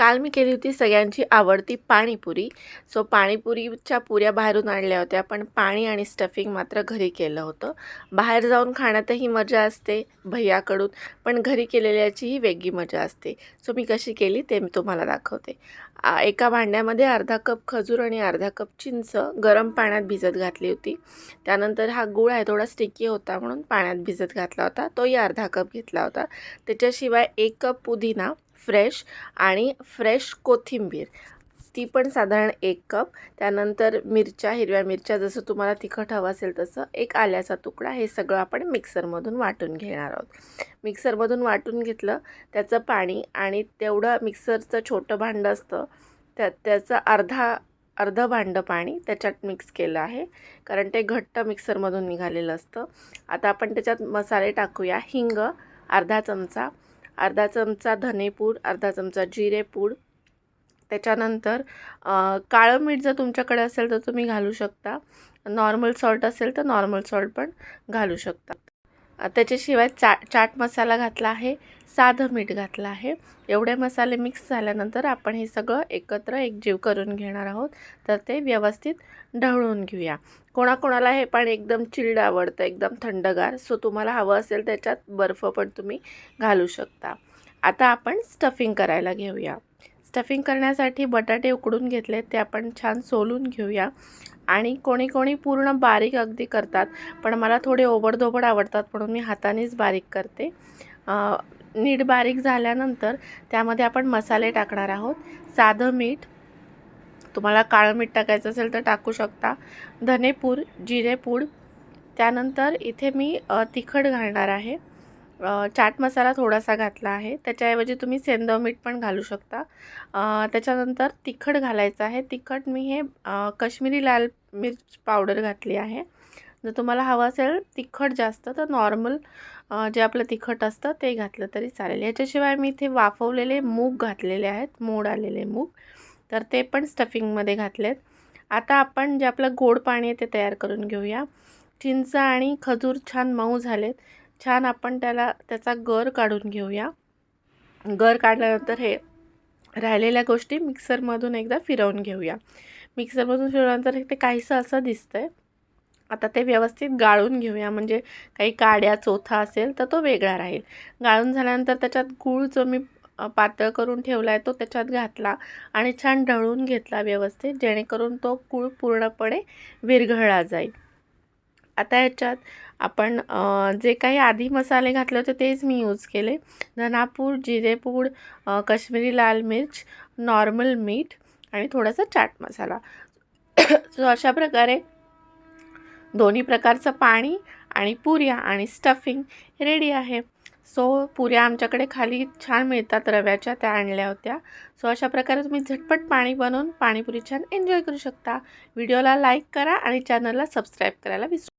काल मी केली होती सगळ्यांची आवडती पाणीपुरी. सो पाणीपुरीच्या पुऱ्या बाहेरून आणल्या होत्या, पण पाणी आणि स्टफिंग मात्र घरी केलं होतं. बाहेर जाऊन खाण्यातही मजा असते भैयाकडून, पण घरी केलेल्याचीही वेगळी मजा असते. सो मी कशी केली ते मी तुम्हाला दाखवते. एका भांड्यामध्ये अर्धा कप खजूर आणि अर्धा कप चिंच गरम पाण्यात भिजत घातली होती. त्यानंतर हा गूळ आहे थोडा स्टिकी होता म्हणून पाण्यात भिजत घातला होता, तोही अर्धा कप घेतला होता. त्याच्याशिवाय 1 कप पुदिना फ्रेश आणि फ्रेश कोथिंबीर, ती पण साधारण 1 कप. त्यानंतर मिरच्या, हिरव्या मिरच्या जसं तुम्हाला तिखट हवं असेल तसं, एक आल्याचा तुकडा. हे सगळं आपण मिक्सरमधून वाटून घेणार आहोत. मिक्सरमधून वाटून घेतलं, त्याचं पाणी आणि तेवढं मिक्सरचं छोटं भांडं असतं त्याचं अर्धं भांडं पाणी त्याच्यात मिक्स केलं आहे, कारण ते घट्ट मिक्सरमधून निघालेलं असतं. आता आपण त्याच्यात मसाले टाकूया. हिंग अर्धा चमचा धनेपूड, अर्धा चमचा जिरेपूड. त्याच्यानंतर काळं मीठ जर तुमच्याकडे असेल तर तुम्ही घालू शकता. नॉर्मल सॉल्ट असेल तर नॉर्मल सॉल्ट पण घालू शकता. त्याच्याशिवाय चाट मसाला घातला आहे, साधं मीठ घातलं आहे. एवढे मसाले मिक्स झाल्यानंतर आपण हे सगळं एकत्र एकजीव करून घेणार आहोत. तर ते व्यवस्थित ढवळून घेऊया. कोणाकोणाला हे पाणी एकदम चिल्ड आवडतं, एकदम थंडगार. सो तुम्हाला हवं असेल त्याच्यात बर्फ पण तुम्ही घालू शकता. आता आपण स्टफिंग करायला घेऊया. स्टफिंग करण्यासाठी बटाटे उकडून घेतले, ते आपण छान सोलून घेऊया. आणि कोणी कोणी पूर्ण बारीक अगदी करतात, पण मला थोडे ओबडधोबड आवडतात म्हणून मी हातानेच बारीक करते. नीट बारीक झाल्यानंतर त्यामध्ये आपण मसाले टाकणार आहोत. साधं मीठ, तुम्हाला काळं मीठ टाकायचं असेल तर टाकू शकता, धनेपूड, जिरेपूड. त्यानंतर इथे मी तिखट घालणार आहे. चाट मसाला थोडासा घातला आहे, त्याच्याऐवजी तुम्ही सेंधव मीठ पण घालू शकता. त्याच्यानंतर तिखट घालायचं आहे. तिखट मी हे काश्मीरी लाल मिर्च पावडर घातली आहे. जर तुम्हाला हवं असेल तिखट जास्त तर नॉर्मल जे आपलं तिखट असतं ते घातलं तरी चालेल. याच्याशिवाय मी इथे वाफवलेले मूग घातलेले आहेत, मोड आलेले मूग, तर ते पण स्टफिंगमध्ये घातलेत. आता आपण जे आपलं गोड पाणी आहे ते तयार करून घेऊया. चिंच आणि खजूर छान मऊ झालेत. छान आपण त्याचा गर काढून घेऊया. गर काढल्यानंतर हे राहिलेल्या गोष्टी मिक्सरमधून एकदा फिरवून घेऊया. मिक्सरमधून फिरवल्यानंतर ते काहीसं असं दिसतंय. आता ते व्यवस्थित गाळून घेऊया, म्हणजे काही काड्या चोथा असेल तर तो वेगळा राहील. गाळून झाल्यानंतर त्याच्यात गूळ जो मी पातळ करून ठेवला आहे तो त्याच्यात घातला आणि छान ढवळून घेतला व्यवस्थित, जेणेकरून तो गूळ पूर्णपणे विरघळला जाईल. आता याच्यात आपण जे काही आधी मसाले घातले होते तेच मी यूज केले. धनापूड, जिरेपूड, काश्मीरी लाल मिर्च, नॉर्मल मीठ आणि थोडासा चाट मसाला. सो अशा प्रकारे दोन्ही प्रकारचं पाणी आणि पुऱ्या आणि स्टफिंग रेडी आहे. सो पुऱ्या आमच्याकडे खाली छान मिळतात रव्याच्या, त्या आणल्या होत्या. सो अशा प्रकारे तुम्ही झटपट पाणी बनवून पाणीपुरी छान एन्जॉय करू शकता. व्हिडिओला लाईक करा आणि चॅनलला सबस्क्राईब करायला विसरू